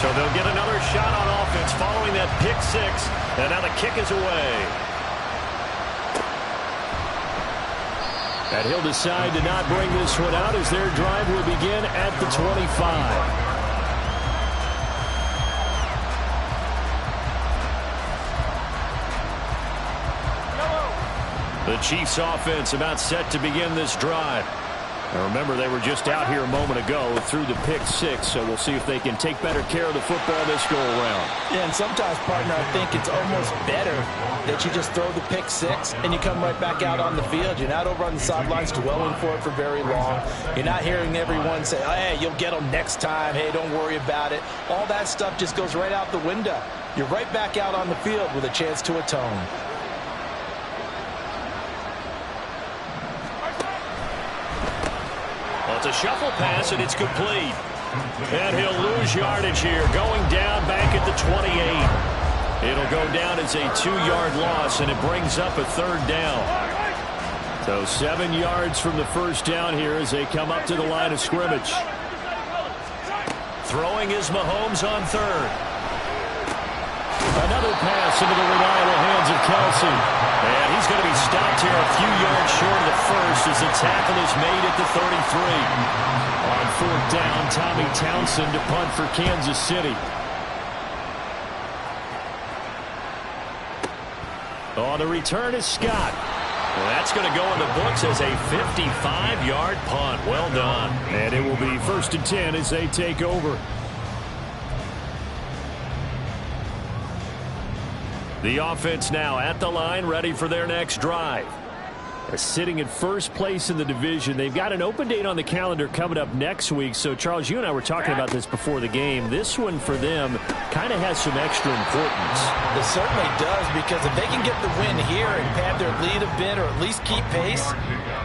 So they'll get another shot on offense following that pick six. And now the kick is away. And he'll decide to not bring this one out as their drive will begin at the 25. The Chiefs offense about set to begin this drive. Now remember, they were just out here a moment ago through the pick six, so we'll see if they can take better care of the football this go-around. Yeah, and sometimes, partner, I think it's almost better that you just throw the pick six and you come right back out on the field. You're not over on the sidelines dwelling for it for very long. You're not hearing everyone say, hey, you'll get them next time. Hey, don't worry about it. All that stuff just goes right out the window. You're right back out on the field with a chance to atone. It's a shuffle pass, and it's complete. And he'll lose yardage here, going down back at the 28. It'll go down as a 2-yard loss, and it brings up a third down. So 7 yards from the first down here as they come up to the line of scrimmage. Throwing is Mahomes on third. Another pass into the reliable hands of Kelsey. And he's going to be stopped here a few yards short of the first as the tackle is made at the 33. On fourth down, Tommy Townsend to punt for Kansas City. On the return is Scott. Well, that's going to go in the books as a 55-yard punt. Well done. And it will be 1st and 10 as they take over. The offense now at the line, ready for their next drive. They're sitting in first place in the division. They've got an open date on the calendar coming up next week. So, Charles, you and I were talking about this before the game. This one for them kind of has some extra importance. It certainly does, because if they can get the win here and pad their lead a bit or at least keep pace,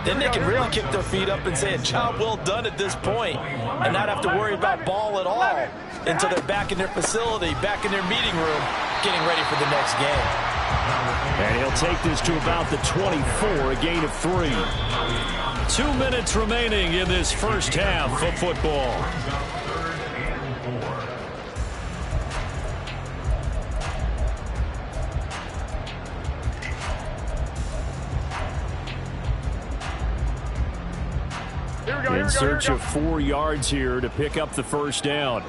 then they can really kick their feet up and say a job well done at this point and not have to worry about ball at all until they're back in their facility, back in their meeting room, getting ready for the next game. And he'll take this to about the 24, a gain of 3. 2 minutes remaining in this first half of football. In search of 4 yards here to pick up the first down.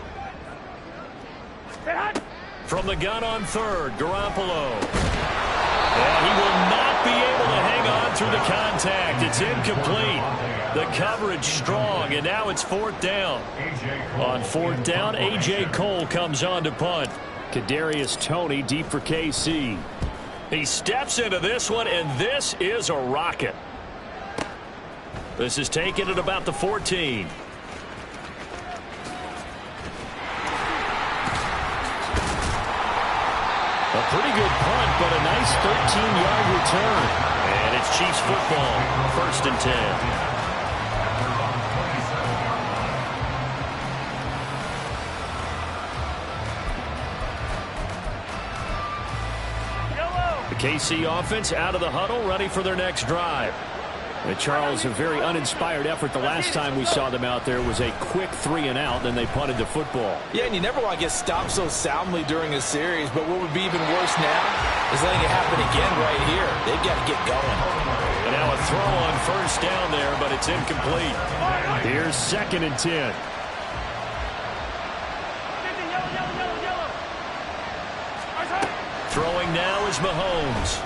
From the gun on third, Garoppolo. And he will not be able to hang on through the contact. It's incomplete. The coverage strong, and now it's 4th down. On 4th down, A.J. Cole comes on to punt. Kadarius Toney deep for KC. He steps into this one, and this is a rocket. This is taken at about the 14. A pretty good punt, but a nice 13-yard return. And it's Chiefs football, 1st and 10. The KC offense out of the huddle, ready for their next drive. And Charles, a very uninspired effort the last time we saw them out there was a quick 3-and-out, then they punted the football. Yeah, and you never want to get stopped so soundly during a series, but what would be even worse now is letting it happen again right here. They've got to get going. And now a throw on first down there, but it's incomplete. Here's 2nd and 10. Throwing now is Mahomes.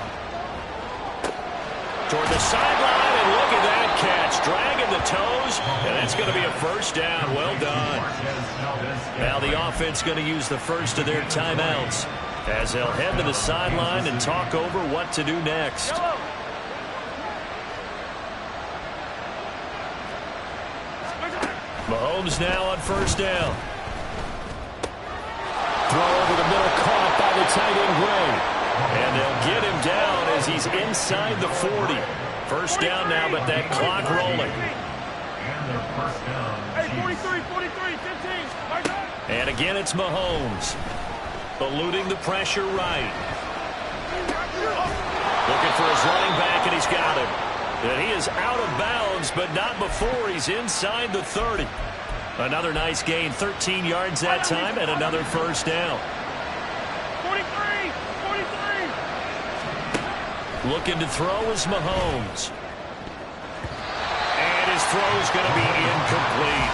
Toward the sideline, and look at that catch. Dragging the toes, and that's going to be a first down. Well done. Now the offense going to use the first of their timeouts as they'll head to the sideline and talk over what to do next. Mahomes now on first down. Throw over the middle, caught by the tight end Gray. And they'll get him down as he's inside the 40. First down now, but that clock rolling. Hey, 43, 15. And again, it's Mahomes. Eluding the pressure right. Looking for his running back, and he's got him. And he is out of bounds, but not before he's inside the 30. Another nice gain, 13 yards that time, and another first down. 43, 43. Looking to throw is Mahomes. And his throw is going to be incomplete.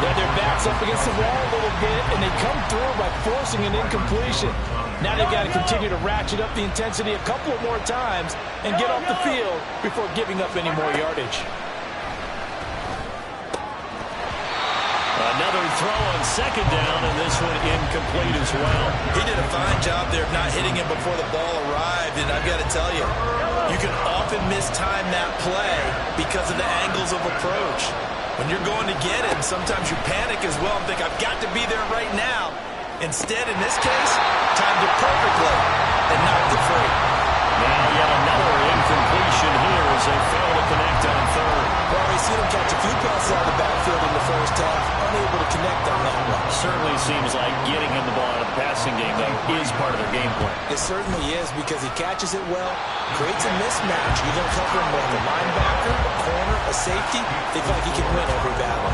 Yeah, their back's up against the wall a little bit, and they come through by forcing an incompletion. Now they've got to continue to ratchet up the intensity a couple of more times and get off the field before giving up any more yardage. Another throw on second down, and this one incomplete as well. He did a fine job there of not hitting him before the ball arrived, and I've got to tell you, you can often mistime that play because of the angles of approach. When you're going to get it, sometimes you panic as well and think, I've got to be there right now. Instead, in this case, timed it perfectly and knocked it free. Now yet another incompletion here as they fail to connect on third. Well, we've seen him catch a few passes out of the backfield in the first half, unable to connect on that one. Certainly seems like getting him the ball out of the passing game, though, is part of their game plan. It certainly is because he catches it well, creates a mismatch. You don't cover him like a linebacker, a corner, a safety. Think like he can win every battle.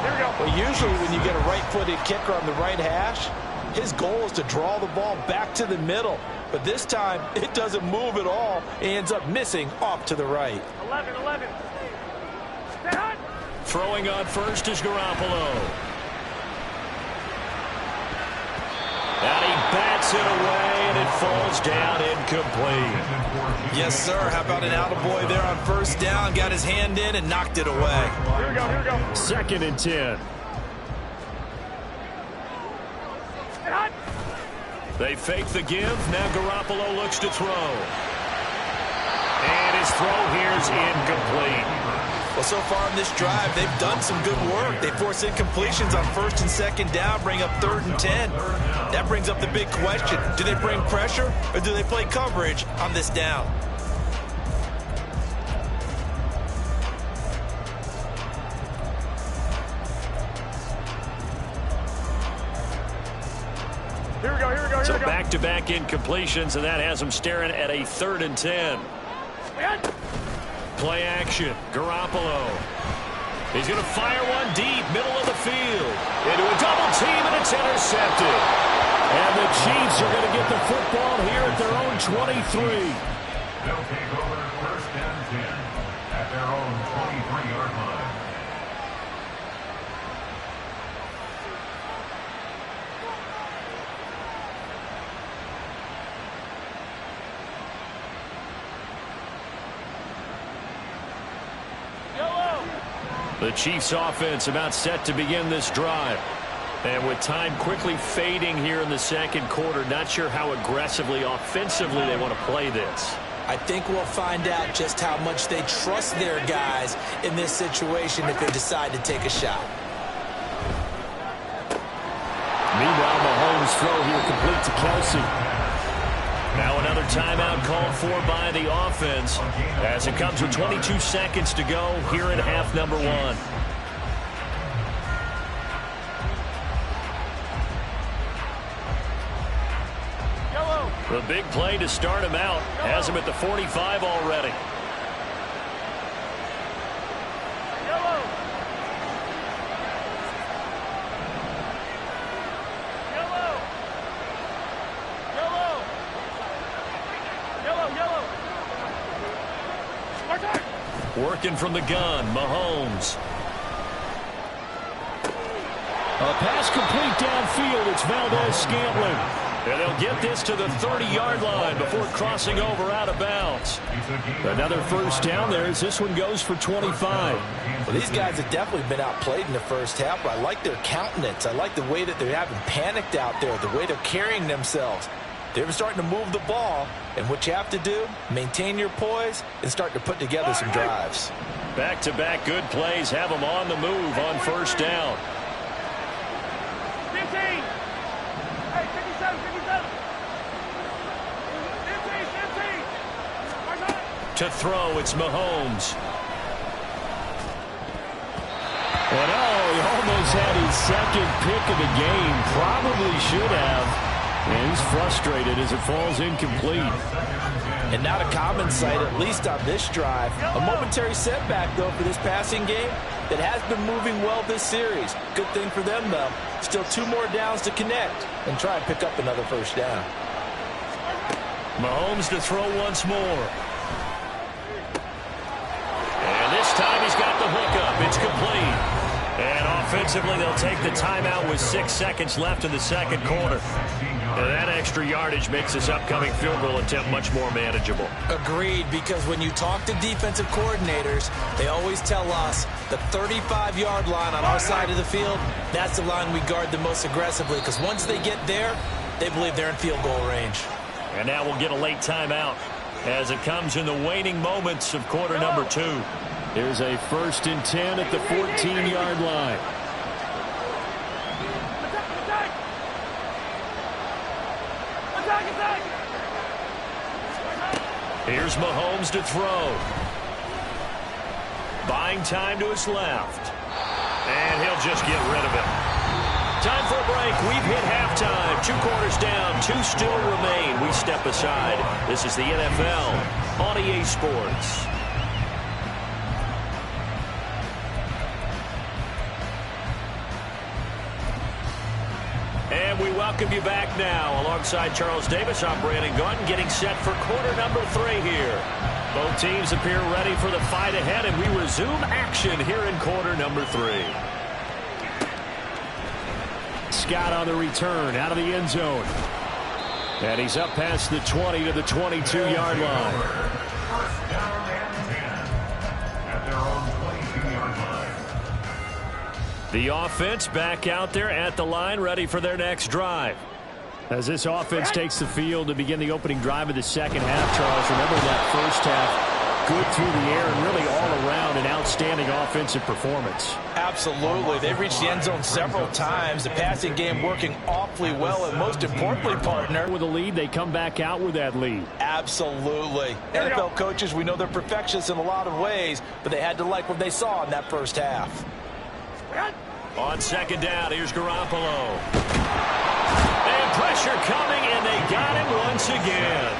Here we go. Well, usually when you get a right-footed kicker on the right hash, his goal is to draw the ball back to the middle. But this time, it doesn't move at all. He ends up missing off to the right. 11, 11. Stay hot. Throwing on first is Garoppolo. And he bats it away, and it falls down incomplete. Yes, sir. How about an attaboy there on first down? Got his hand in and knocked it away. Here we go, here we go. 2nd and 10. Stay hot. They fake the give. Now Garoppolo looks to throw. And his throw here is incomplete. Well, so far in this drive, they've done some good work. They force incompletions on 1st and 2nd down, bring up 3rd and 10. That brings up the big question. Do they bring pressure or do they play coverage on this down? Here we go, here we go, here So we go. back-to-back incompletions, and that has them staring at a 3rd and 10. Stay hot. Play action. Garoppolo. He's going to fire one deep, middle of the field. Into a double team, and it's intercepted. And the Chiefs are going to get the football here at their own 23. They'll take over 1st and 10 at their own 23-yard line. The Chiefs offense about set to begin this drive. And with time quickly fading here in the 2nd quarter, not sure how aggressively, offensively they want to play this. I think we'll find out just how much they trust their guys in this situation if they decide to take a shot. Meanwhile, Mahomes' throw here complete to Kelsey. Now another timeout called for by the offense as it comes with 22 seconds to go here in half number 1. The big play to start him out has him at the 45 already. Yellow. Yellow. Yellow. Yellow, yellow. Martin. Working from the gun, Mahomes. A pass complete downfield. It's Valdez-Scantling. And they'll get this to the 30-yard line before crossing over out of bounds. Another first down there as this one goes for 25. Well, these guys have definitely been outplayed in the first half, but I like their countenance. I like the way that they haven't panicked out there, the way they're carrying themselves. They're starting to move the ball, and what you have to do, maintain your poise and start to put together some drives. Back-to-back good plays have them on the move on first down. 15. Hey, 57, 57. 15, 15. Martin. To throw, it's Mahomes. And he almost had his 2nd pick of the game. Probably should have. And he's frustrated as it falls incomplete. And not a common sight, at least on this drive. A momentary setback, though, for this passing game. that has been moving well this series. Good thing for them, though. Still 2 more downs to connect and try and pick up another first down. Mahomes to throw once more. And this time he's got the hookup. It's complete. And offensively, they'll take the timeout with 6 seconds left in the second quarter. And that extra yardage makes this upcoming field goal attempt much more manageable. Agreed, because when you talk to defensive coordinators, they always tell us the 35-yard line on our side of the field, that's the line we guard the most aggressively, because once they get there, they believe they're in field goal range. And now we'll get a late timeout as it comes in the waning moments of quarter number 2. Here's a 1st and 10 at the 14-yard line. Here's Mahomes to throw. Buying time to his left. And he'll just get rid of it. Time for a break. We've hit halftime. 2 quarters down. 2 still remain. We step aside. This is the NFL on EA Sports. And we welcome you back now. Alongside Charles Davis, I'm Brandon Gaudin, getting set for quarter number 3 here. Both teams appear ready for the fight ahead, and we resume action here in quarter number 3. Scott on the return, out of the end zone. And he's up past the 20 to the 22-yard line. First down and 10 at their own 22-yard line. The offense back out there at the line, ready for their next drive. As this offense takes the field to begin the opening drive of the second half, Charles, remember that first half, good through the air and really all around an outstanding offensive performance. Absolutely. They've reached the end zone several times. The passing game working awfully well, and most importantly, partner, With a lead, they come back out with that lead. Absolutely. NFL coaches, we know they're perfectionists in a lot of ways, but they had to like what they saw in that first half. On second down, here's Garoppolo. And pressure coming, and they got him once again.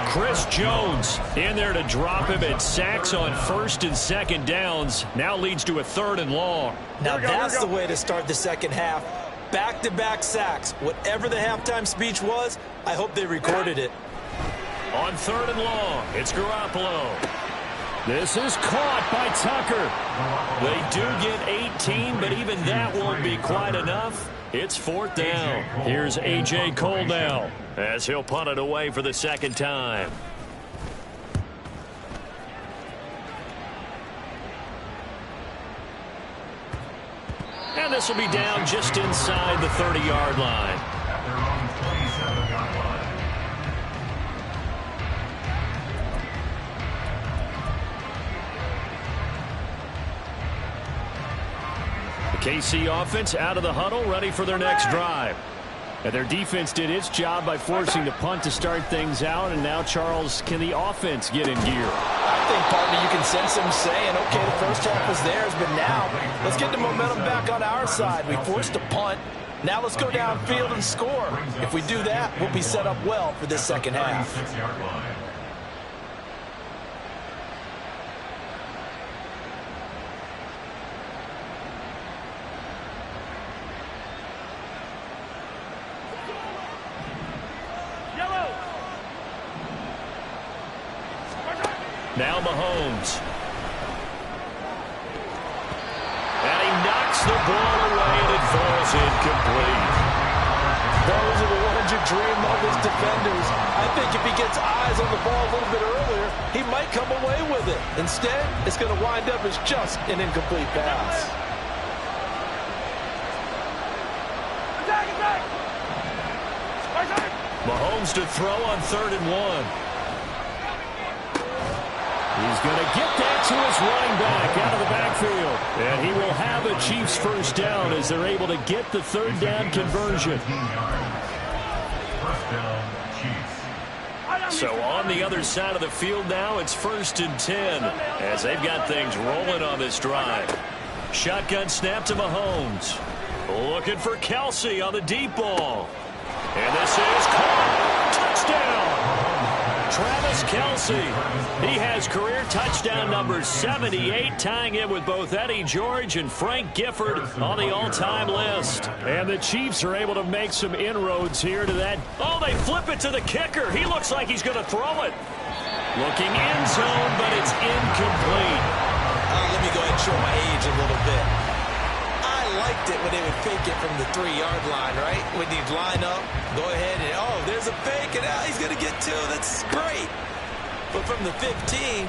Chris Jones in there to drop him at sacks on 1st and 2nd downs. Now leads to a 3rd and long. Now that's the way to start the second half. Back-to-back sacks. Whatever the halftime speech was, I hope they recorded it. On 3rd and long, it's Garoppolo. This is caught by Tucker. They do get 18, but even that won't be quite enough. It's 4th down. Here's A.J. Cole now, as he'll punt it away for the 2nd time. And this will be down just inside the 30-yard line. At their own 27-yard line. The KC offense out of the huddle, ready for their next drive. And their defense did its job by forcing the punt to start things out. And now, Charles, can the offense get in gear? I think, partner, you can sense them saying, okay, the first half was theirs, but now let's get the momentum back on our side. We forced a punt. Now let's go downfield and score. If we do that, we'll be set up well for this second half. 36-yard line. Now Mahomes. And he knocks the ball away, and it falls incomplete. Those are the ones you dream of as defenders. I think if he gets eyes on the ball a little bit earlier, he might come away with it. Instead, it's going to wind up as just an incomplete pass. Mahomes to throw on 3rd and 1. He's going to get that to his running back out of the backfield. And he will have a Chiefs first down as they're able to get the 3rd down conversion. First down, Chiefs. So on the other side of the field now, it's 1st and 10 as they've got things rolling on this drive. Shotgun snap to Mahomes. Looking for Kelsey on the deep ball. And this is caught. Touchdown. Travis Kelce. He has career touchdown number 78, tying it with both Eddie George and Frank Gifford on the all-time list. And the Chiefs are able to make some inroads here to that. Oh, they flip it to the kicker. He looks like he's going to throw it. Looking end zone, but it's incomplete. Let me go ahead and show my age a little bit. I liked it when they would fake it from the 3-yard line, right? When you'd line up, go ahead and, oh, there's a fake, and now he's going to get 2. That's great. But from the 15,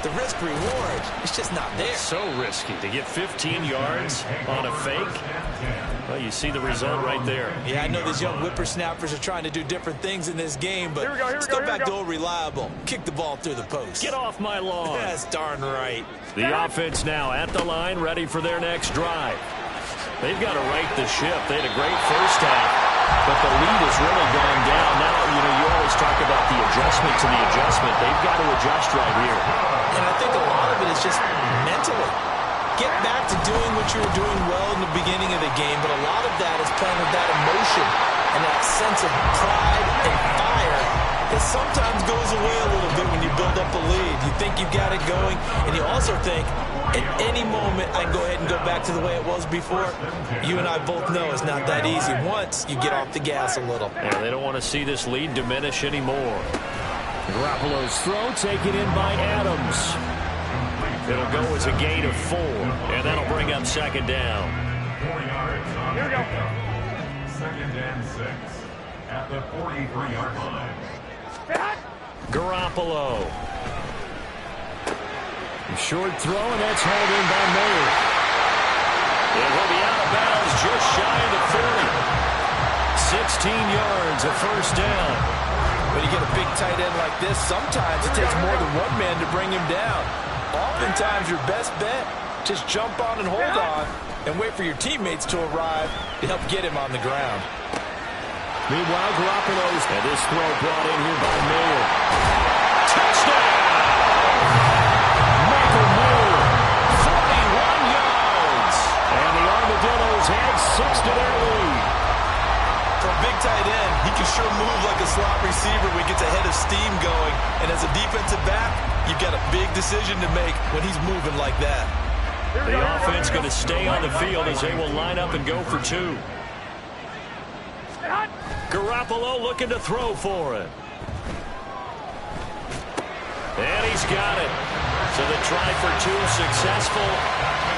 the risk-reward, it's just not there. So risky to get 15 yards on a fake. Well, you see the result right there. Yeah, I know these young whippersnappers are trying to do different things in this game, but let's go back to old reliable. Kick the ball through the post. Get off my lawn. That's darn right. The offense now at the line, ready for their next drive. They've got to right the ship. They had a great first half, but the lead has really gone down. Now, you always talk about the adjustment to the adjustment. They've got to adjust right here. And I think a lot of it is just mentally. Get back to doing what you were doing well in the beginning of the game, but a lot of that is playing with that emotion and that sense of pride and fire that sometimes goes away a little bit when you build up a lead. You think you've got it going, and you also think, at any moment, I can go ahead and go back to the way it was before. You and I both know it's not that easy once you get off the gas a little. Yeah, they don't want to see this lead diminish anymore. Garoppolo's throw taken in by Adams. It'll go as a gain of 4, and that'll bring up second down. 4 yards on Here we go. Second and 6 at the 43-yard line. Garoppolo. Short throw, and that's hauled in by Mayer. It will be out of bounds just shy of the 30. 16 yards, a first down. When you get a big tight end like this, sometimes it takes more than one man to bring him down. Oftentimes, your best bet, just jump on and hold on and wait for your teammates to arrive to help get him on the ground. Meanwhile, Garoppolo's, and this throw brought in here by Mayer. Touchdown! Michael Mayer, 41 yards. And the Armadillos add 6 to their lead. For a big tight end, he can sure move like a slot receiver when he gets a head of steam going. And as a defensive back, you've got a big decision to make when he's moving like that. The offense going to stay on the field as they will line up and go for 2. Garoppolo looking to throw for it. And he's got it. So the try for 2 successful.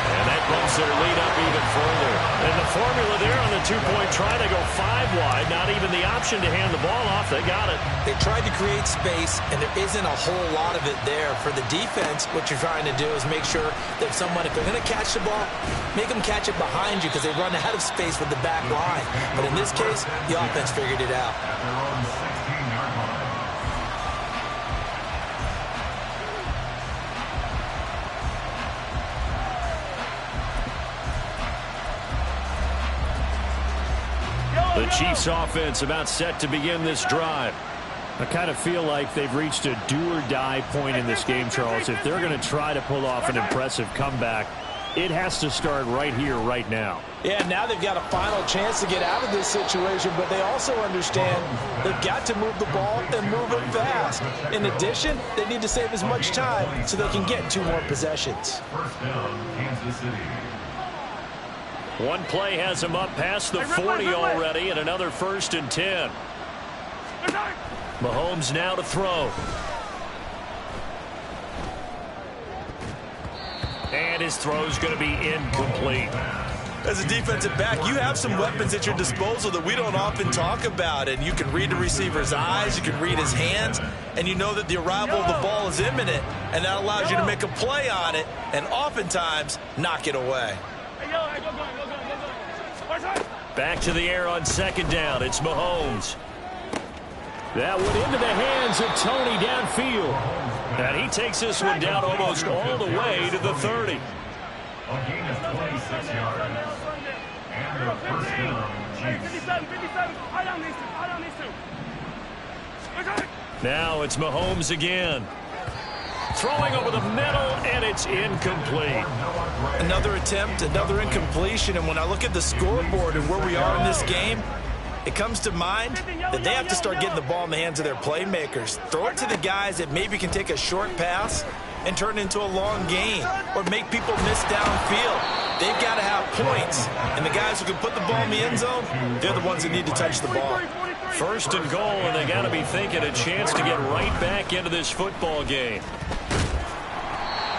And that bumps their lead up even further. And the formula there on the 2-point try to go 5 wide. Not even the option to hand the ball off. They got it. They tried to create space, and there isn't a whole lot of it there. For the defense, what you're trying to do is make sure that someone, if they're going to catch the ball, make them catch it behind you because they run out of space with the back line. But in this case, the offense figured it out. At their own 16-yard line. The Chiefs offense about set to begin this drive. I kind of feel like they've reached a do-or-die point in this game, Charles. If they're going to try to pull off an impressive comeback, it has to start right here, right now. Yeah, now they've got a final chance to get out of this situation, but they also understand they've got to move the ball and move it fast. In addition, they need to save as much time so they can get 2 more possessions. First down, Kansas City. One play has him up past the 40 already, and another 1st and 10. Mahomes now to throw. And his throw's going to be incomplete. As a defensive back, you have some weapons at your disposal that we don't often talk about. And you can read the receiver's eyes, you can read his hands, and you know that the arrival of the ball is imminent, and that allows you to make a play on it and oftentimes knock it away. Back to the air on second down. It's Mahomes. That went into the hands of Tony downfield. And he takes this one down almost all the way to the 30. A gain of 26 yards. And the first down, Chiefs. Now it's Mahomes again. Throwing over the middle, and it's incomplete. Another attempt, another incompletion, and when I look at the scoreboard and where we are in this game, it comes to mind that they have to start getting the ball in the hands of their playmakers. Throw it to the guys that maybe can take a short pass and turn it into a long gain or make people miss downfield. They've got to have points. And the guys who can put the ball in the end zone, they're the ones that need to touch the ball. First and goal, and they got to be thinking a chance to get right back into this football game.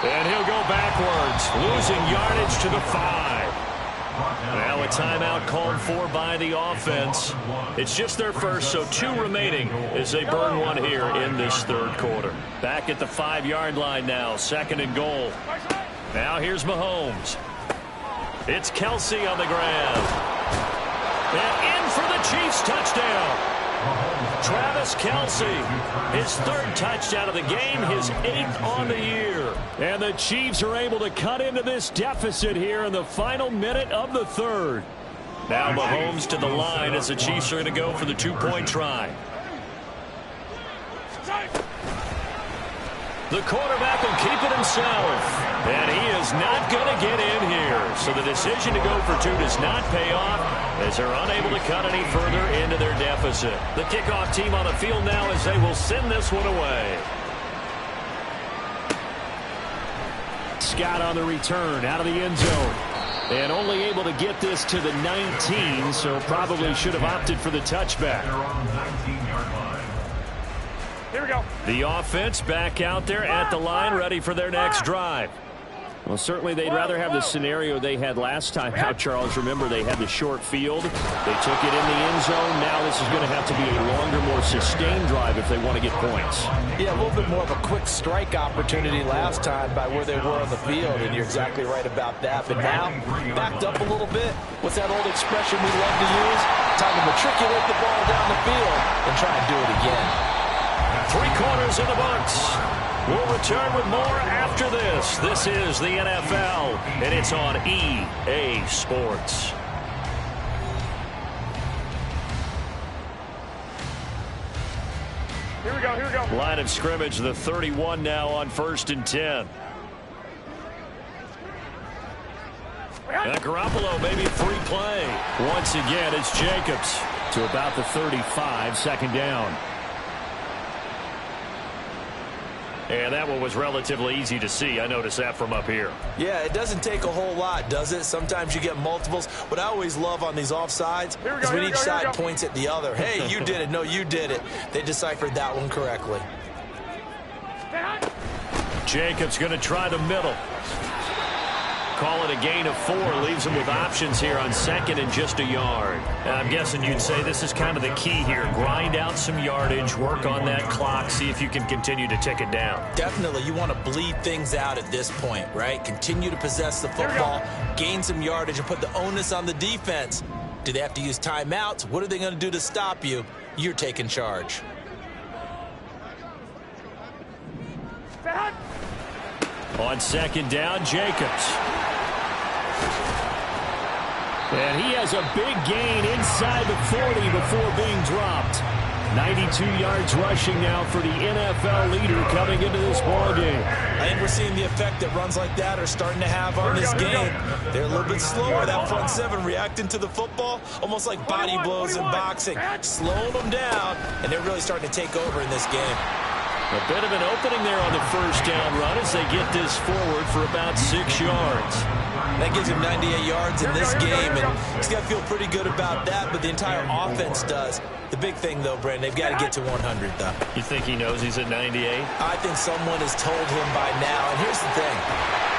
And he'll go backwards, losing yardage to the 5. Now a timeout called for by the offense. It's just their first, so 2 remaining as they burn one here in this third quarter. Back at the 5-yard line now, second and goal. Now here's Mahomes. It's Kelce on the ground. And in for the Chiefs touchdown. Travis Kelce, his 3rd touchdown of the game, his 8th on the year. And the Chiefs are able to cut into this deficit here in the final minute of the 3rd. Now Mahomes to the line as the Chiefs are going to go for the 2-point try. The quarterback will keep it himself. And he is not going to get in here. So the decision to go for 2 does not pay off as they're unable to cut any further into their deficit. The kickoff team on the field now as they will send this one away. Scott on the return out of the end zone. And only able to get this to the 19, so probably should have opted for the touchback. Here we go. The offense back out there at the line, ready for their next drive. Well, certainly they'd rather have the scenario they had last time out, Charles. Remember, they had the short field. They took it in the end zone. Now this is going to have to be a longer, more sustained drive if they want to get points. Yeah, a little bit more of a quick strike opportunity last time by where they were on the field, and you're exactly right about that. But now, backed up a little bit. What's that old expression we love to use? Time to matriculate the ball down the field and try and do it again. 3 quarters in the books. We'll return with more after this. This is the NFL, and it's on EA Sports. Here we go, here we go. Line of scrimmage, the 31 now on 1st and 10. And Garoppolo, maybe free play. Once again, it's Jacobs to about the 35, second down. And that one was relatively easy to see. I noticed that from up here. Yeah, it doesn't take a whole lot, does it? Sometimes you get multiples. What I always love on these offsides is when each side points at the other. Hey, you did it. No, you did it. They deciphered that one correctly. Jacobs going to try the middle. Call it a gain of 4. Leaves him with options here on 2nd and just a yard. And I'm guessing you'd say this is kind of the key here. Grind out some yardage, work on that clock, see if you can continue to tick it down. Definitely. You want to bleed things out at this point, right? Continue to possess the football, gain some yardage, and put the onus on the defense. Do they have to use timeouts? What are they going to do to stop you? You're taking charge. On 2nd down, Jacobs. And he has a big gain inside the 40 before being dropped. 92 yards rushing now for the NFL leader coming into this ballgame. I think we're seeing the effect that runs like that are starting to have on this game. They're a little bit slower, that front 7, reacting to the football, almost like body blows in boxing, slowing them down, and they're really starting to take over in this game. A bit of an opening there on the first down run as they get this forward for about 6 yards. That gives him 98 yards in this game, and he's got to feel pretty good about that, but the entire offense does. The big thing, though, Brandon, they've got to get to 100, though. You think he knows he's at 98? I think someone has told him by now, and here's the thing.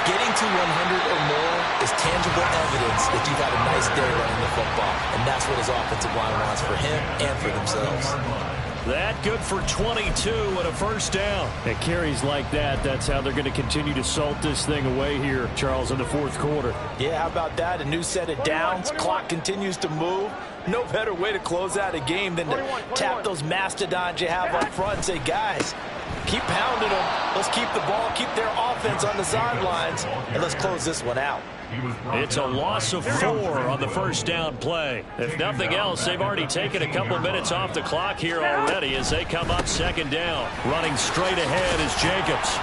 Getting to 100 or more is tangible evidence that you've had a nice day running the football, and that's what his offensive line wants for him and for themselves. That good for 22 and a first down. At carries like that, that's how they're going to continue to salt this thing away here, Charles, in the 4th quarter. Yeah, how about that? A new set of downs. Clock continues to move. No better way to close out a game than to tap those mastodons you have up front and say, guys, keep pounding them. Let's keep the ball, keep their offense on the sidelines, and let's close this one out. It's a loss of 4 on the first down play. If nothing else, they've already taken a couple minutes off the clock here already as they come up 2nd down. Running straight ahead is Jacobs.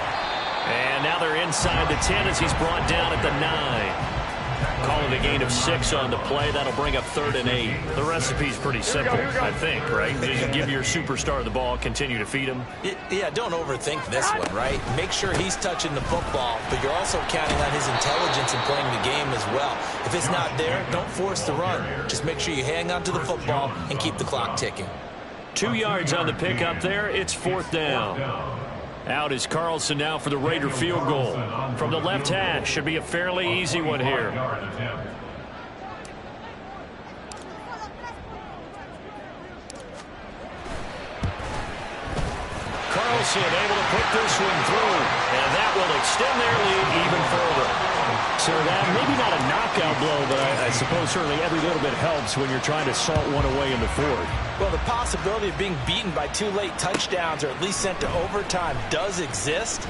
And now they're inside the 10 as he's brought down at the 9. calling a gain of 6 on the play. That'll bring up 3rd and 8. The recipe's pretty simple, I think, right? Just give your superstar the ball, continue to feed him. Yeah, don't overthink this one, right? Make sure he's touching the football, but you're also counting on his intelligence in playing the game as well. If it's not there, don't force the run. Just make sure you hang on to the football and keep the clock ticking. 2 yards on the pickup there. It's 4th down. Out is Carlson now for the Raider field goal. From the left hash. Should be a fairly easy one here. Carlson able to put this one through. And that will extend their lead even further. So that maybe not a knockout blow, but I suppose certainly every little bit helps when you're trying to salt one away in the fourth. Well, the possibility of being beaten by 2 late touchdowns or at least sent to overtime does exist.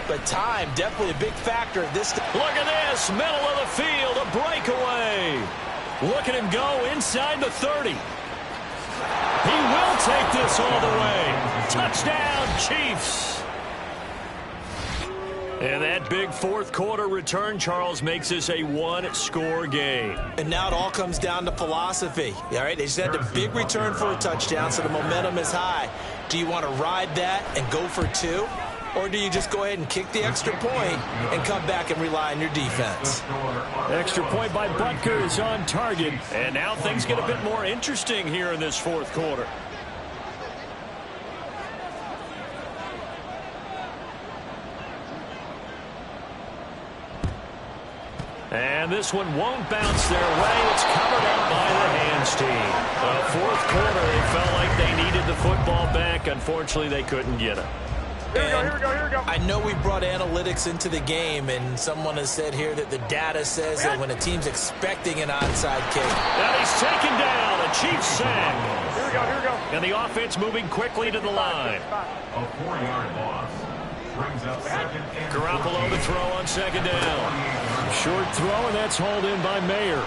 But time, definitely a big factor at this. Look at this, middle of the field, a breakaway. Look at him go inside the 30. He will take this all the way. Touchdown, Chiefs. And that big fourth quarter return, Charles, makes this a 1-score game. And now it all comes down to philosophy. All right, they just had a big return for a touchdown, so the momentum is high. Do you want to ride that and go for 2? Or do you just go ahead and kick the extra point and come back and rely on your defense? Extra point by Butker is on target. And now things get a bit more interesting here in this fourth quarter. And this one won't bounce their way. It's covered up by the hands team. Fourth quarter, they felt like they needed the football back. Unfortunately, they couldn't get it. Here we go. I know we brought analytics into the game, and someone has said here that the data says that when a team's expecting an onside kick. And he's taken down, a Chiefs sack. Here we go. And the offense moving quickly to the line. A 4-yard loss brings up 2nd and Garoppolo to throw on 2nd down. Short throw, and that's hauled in by Mayer.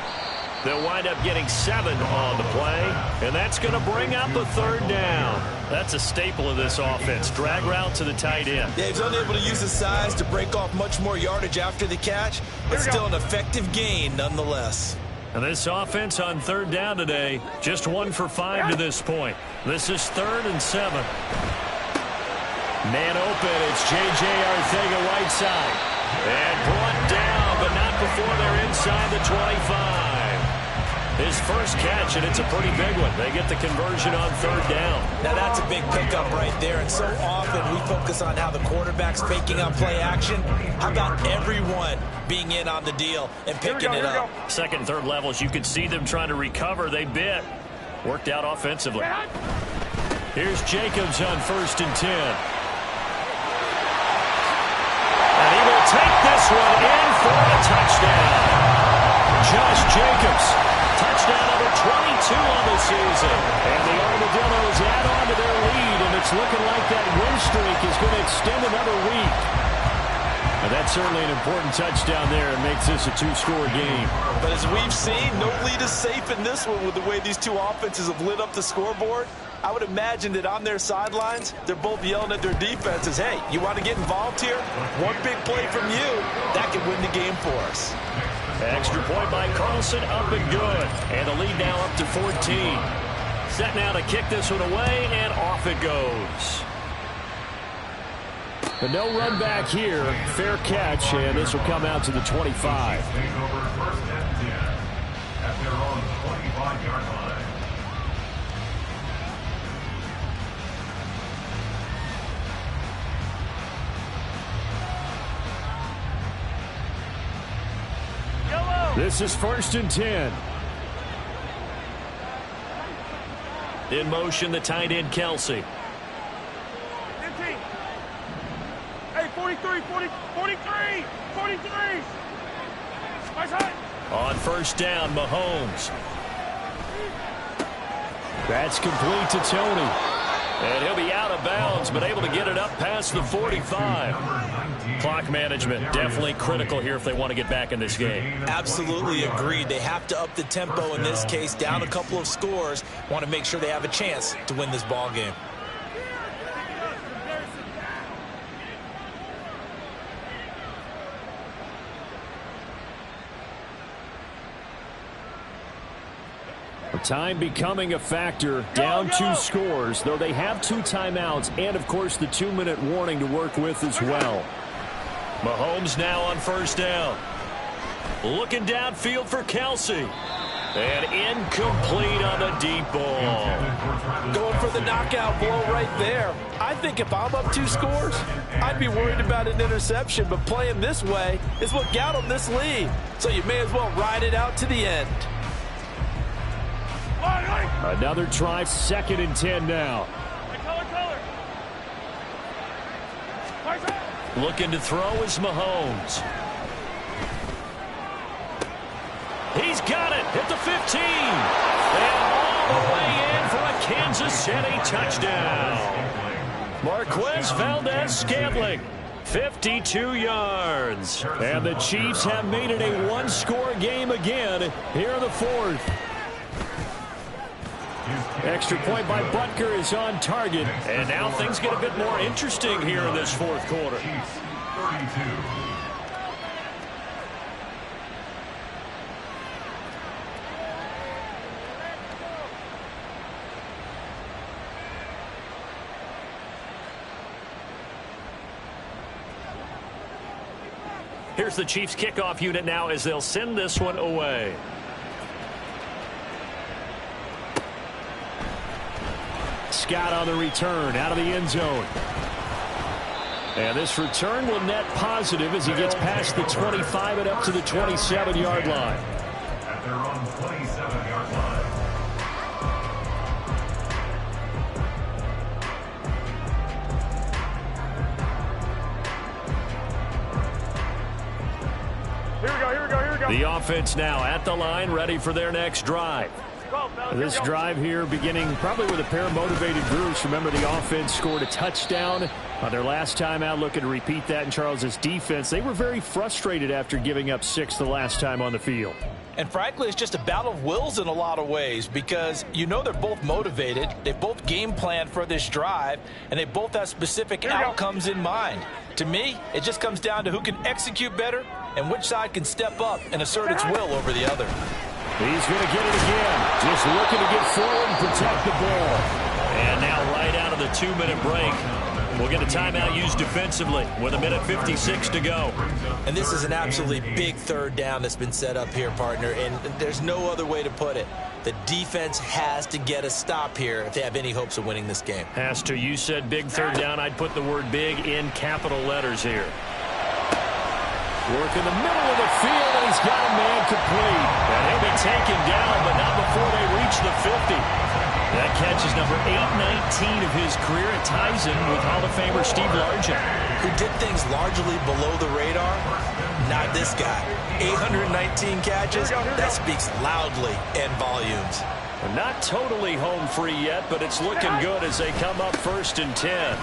They'll wind up getting 7 on the play, and that's going to bring up a 3rd down. That's a staple of this offense. Drag route to the tight end. Yeah, he's unable to use his size to break off much more yardage after the catch, but still an effective gain nonetheless. And this offense on 3rd down today, just 1 for 5 to this point. This is 3rd and 7. Man open, it's J.J. Arcega-Whiteside. And brought down, but not before they're inside the 25. His first catch, and it's a pretty big one. They get the conversion on 3rd down. Now that's a big pickup right there, and so often we focus on how the quarterback's faking on play action. How about everyone being in on the deal and picking it up? 2nd and 3rd levels, you could see them trying to recover. They bit. Worked out offensively. Here's Jacobs on 1st and 10. And he will take this one in for a touchdown. Josh Jacobs, touchdown number 22 on the season. And the Armadillos add on to their lead, and it's looking like that win streak is going to extend another week. And that's certainly an important touchdown there. It makes this a 2-score game. But as we've seen, no lead is safe in this one with the way these two offenses have lit up the scoreboard. I would imagine that on their sidelines, they're both yelling at their defenses, hey, you want to get involved here? One big play from you, that could win the game for us. Extra point by Carlson, up and good. And the lead now up to 14. Set now to kick this one away, and off it goes. But no run back here. Fair catch, and this will come out to the 25. take over 1st and 10 at their own 25-yard line. This is 1st and 10. In motion, the tight end, Kelsey. 15. Hey, 43, 43. Nice high. On 1st down, Mahomes. That's complete to Tony. And he'll be out of bounds, but able to get it up past the 45. Clock management definitely critical here if they want to get back in this game. Absolutely agreed. They have to up the tempo in this case, down a couple of scores. Want to make sure they have a chance to win this ball game. Time becoming a factor, down 2 scores, though they have 2 timeouts and, of course, the 2-minute warning to work with as well. Mahomes now on first down. Looking downfield for Kelsey. And incomplete on the deep ball. Going for the knockout blow right there. I think if I'm up 2 scores, I'd be worried about an interception, but playing this way is what got them this lead. So you may as well ride it out to the end. Another try, 2nd and 10 now. Looking to throw is Mahomes. He's got it at the 15. And all the way in for a Kansas City touchdown. Marquez Valdez-Scantling, 52 yards. And the Chiefs have made it a 1-score game again here in the 4th. Extra point by Butker is on target. And now things get a bit more interesting here in this 4th quarter. Chiefs 32. Here's the Chiefs kickoff unit now as they'll send this one away. Scott on the return out of the end zone. And this return will net positive as he gets past the 25 and up to the 27-yard line. At their own 27-yard line. Here we go. The offense now at the line, ready for their next drive. This drive here beginning probably with a pair of motivated groups. Remember, the offense scored a touchdown on their last time out, looking to repeat that in Charles's defense. They were very frustrated after giving up 6 the last time on the field. And frankly, it's just a battle of wills in a lot of ways because you know they're both motivated. They both game planned for this drive, and they both have specific outcomes in mind. To me, it just comes down to who can execute better and which side can step up and assert its will over the other. He's going to get it again. Just looking to get forward and protect the ball. And now right out of the 2-minute break, we'll get a timeout used defensively with 1:56 to go. And this is an absolutely big 3rd down that's been set up here, partner, and there's no other way to put it. The defense has to get a stop here if they have any hopes of winning this game. Has to. You said big 3rd down. I'd put the word big in capital letters here. Work in the middle of the field, and he's got a man complete. And he'll be taken down, but not before they reach the 50. That catch is number 819 of his career. It ties him with Hall of Famer Steve Largent, who did things largely below the radar. Not this guy. 819 catches, that speaks loudly in volumes. Not totally home free yet, but it's looking good as they come up 1st and 10.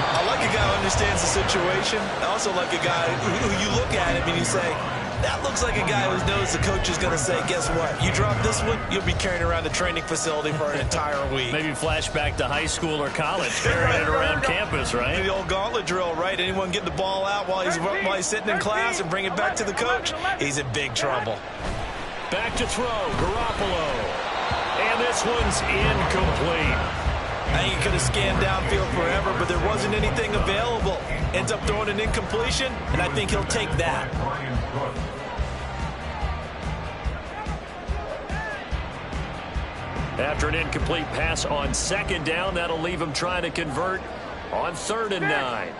I like a guy who understands the situation. I also like a guy who you look at him and you say, that looks like a guy who knows the coach is going to say, guess what? You drop this one, you'll be carrying around the training facility for an entire week. Maybe flashback to high school or college, carrying it around campus, right? The old gauntlet drill, right? Anyone get the ball out while he's sitting in class and bring it back to the coach? He's in big trouble. Back to throw, Garoppolo. And this one's incomplete. I think he could have scanned downfield forever, but there wasn't anything available. Ends up throwing an incompletion, and I think he'll take that. After an incomplete pass on 2nd down, that'll leave him trying to convert on 3rd and 9.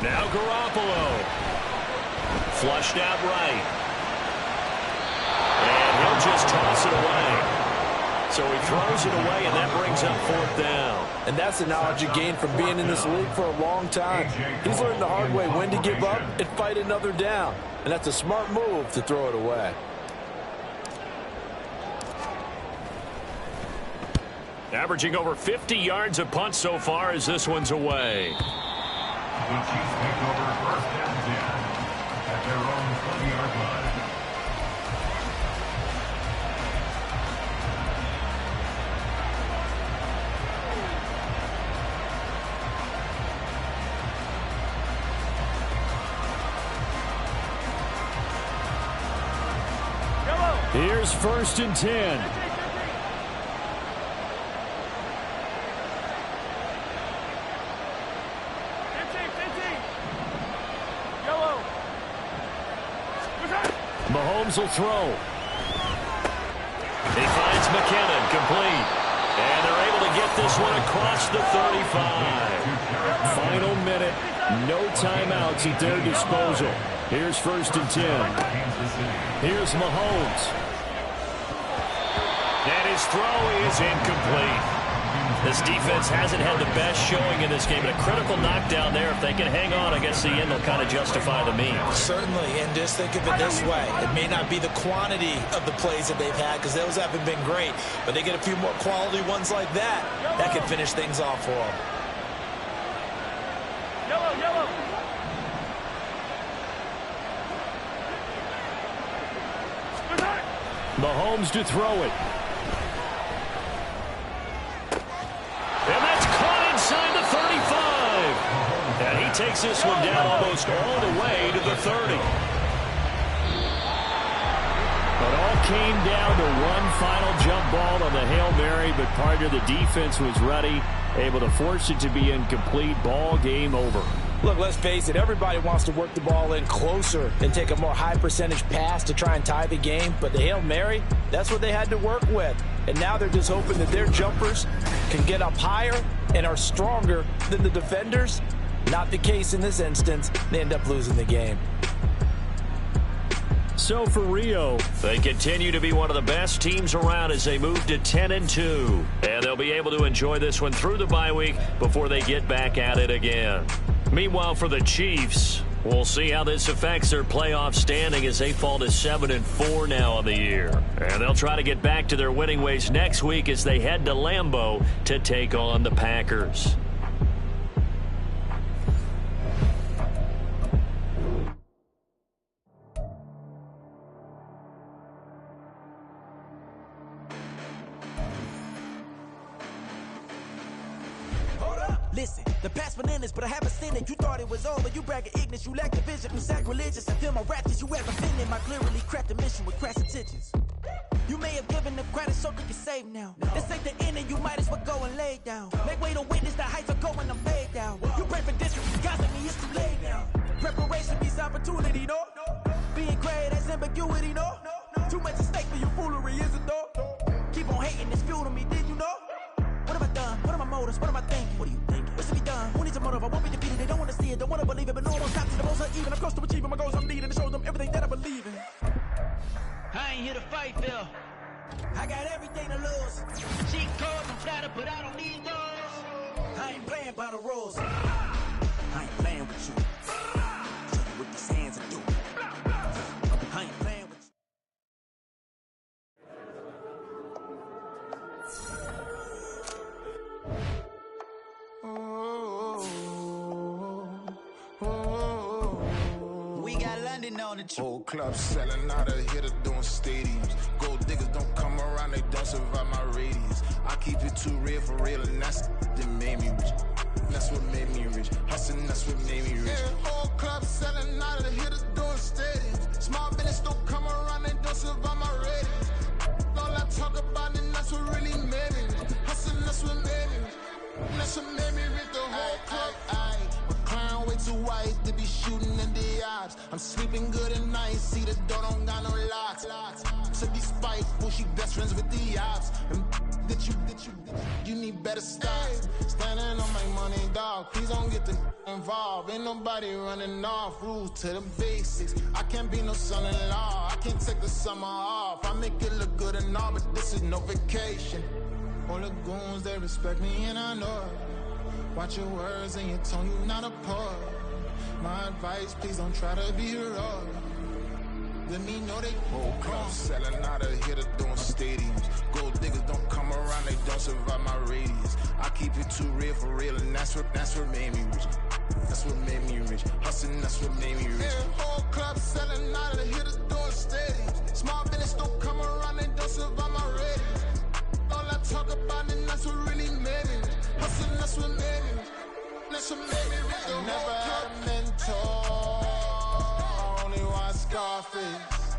Now Garoppolo. Flushed out right. And he'll just toss it away. So he throws it away, and that brings up 4th down. And that's the knowledge you gain from being in this league for a long time. He's learned the hard way when to give up and fight another down. And that's a smart move to throw it away. Averaging over 50 yards a punt so far as this one's away. The Chiefs take over 1st and 10 at their own 20-yard line. Here's 1st and 10. Mahomes will throw. He finds McKinnon, complete. And they're able to get this one across the 35. Final minute, no timeouts at their disposal. Here's 1st and 10. Here's Mahomes. And his throw is incomplete. This defense hasn't had the best showing in this game, but a critical knockdown there. If they can hang on, I guess the end will kind of justify the means. Certainly, and just think of it this way. It may not be the quantity of the plays that they've had, because those haven't been great, but they get a few more quality ones like that. That can finish things off for them. Yellow. Mahomes to throw it. And that's caught inside the 35. And he takes this one down almost all the way to the 30. It all came down to one final jump ball on the Hail Mary, but part of the defense was ready, able to force it to be incomplete. Ball game over. Look, let's face it, everybody wants to work the ball in closer and take a more high percentage pass to try and tie the game. But the Hail Mary, that's what they had to work with. And now they're just hoping that their jumpers can get up higher and are stronger than the defenders. Not the case in this instance. They end up losing the game. So for Rio, they continue to be one of the best teams around as they move to 10-2. And they'll be able to enjoy this one through the bye week before they get back at it again. Meanwhile, for the Chiefs, we'll see how this affects their playoff standing as they fall to 7-4 now on the year. And they'll try to get back to their winning ways next week as they head to Lambeau to take on the Packers. Listen, the past bananas, but I haven't seen it. You thought it was over, you bragging ignorance, you lack the vision. You sacrilegious, I feel my raptors, you ever offended my clearly crafted mission with crass intentions. You may have given them credit so you can save now. This ain't the end and you might as well go and lay down. Make way to witness the heights are going, I'm laid down. You pray for distance, guys like me, it's too late now. Preparation beats opportunity, no? Being great as ambiguity, no? Too much at stake for your foolery, is it though? Keep on hating, it's fuel to me, did you know? What have I done? What are my motives? What am I thinking? What do you think? What's to be done? Who needs a motive? I won't be defeated. They don't want to see it, don't want to believe it, but no one stops to the most uneven. I'm close to achieving my goals. I'm needing to show them everything that I believe in. I ain't here to fight, Phil. I got everything to lose. Cheat codes, I'm flattered, but I don't need those. I ain't playing by the rules. I ain't playing with you. Show you what these hands are doing. I ain't playing with you. We got London on the Whole club selling out of hitter doing stadiums. Gold diggers don't come around, they don't survive my radius. I keep it too real for real, and that's that made me rich. That's what made me rich. Hustling, that's what made me rich. Yeah, whole club selling out of hitters doing stadiums. Small business don't come around, they don't survive my radius. All I talk about, and that's what really made me rich. Hustling, that's what made me rich. That's what made me rich. The whole club. McLaren way too white to be shooting in the odds. I'm sleeping good at night, see the door don't got no locks. To be spiteful, she best friends with the ops. And you need better stocks. Standing on my money, dog. Please don't get the involved. Ain't nobody running off. Rules to the basics. I can't be no son-in-law. I can't take the summer off. I make it look good and all, but this is no vacation. All the goons, they respect me and I know it. Watch your words and your tone, you not a poet. My advice, please don't try to be heroic. Let me know they whole club selling out of hitter doing stadiums. Gold diggers don't come around, they don't survive my radius. I keep it too real for real, and that's what made me rich. That's what made me rich. Hustling, that's what made me rich. Yeah, whole club selling out of the hitters doing stadiums. Small business don't come around, they don't survive my radius. All I talk about, and that's what really made me rich. Hustling, that's what made me rich. That's what made me rich. I never had a mentor. Only one Scarface.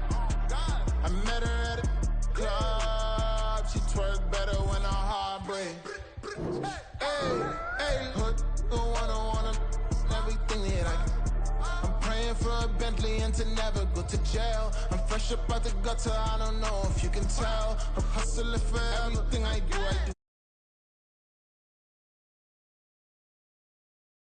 I met her at a hustling for a Bentley and to never go to jail. I'm fresh up out the gutter, I don't know if you can tell. I'm hustling for everything I do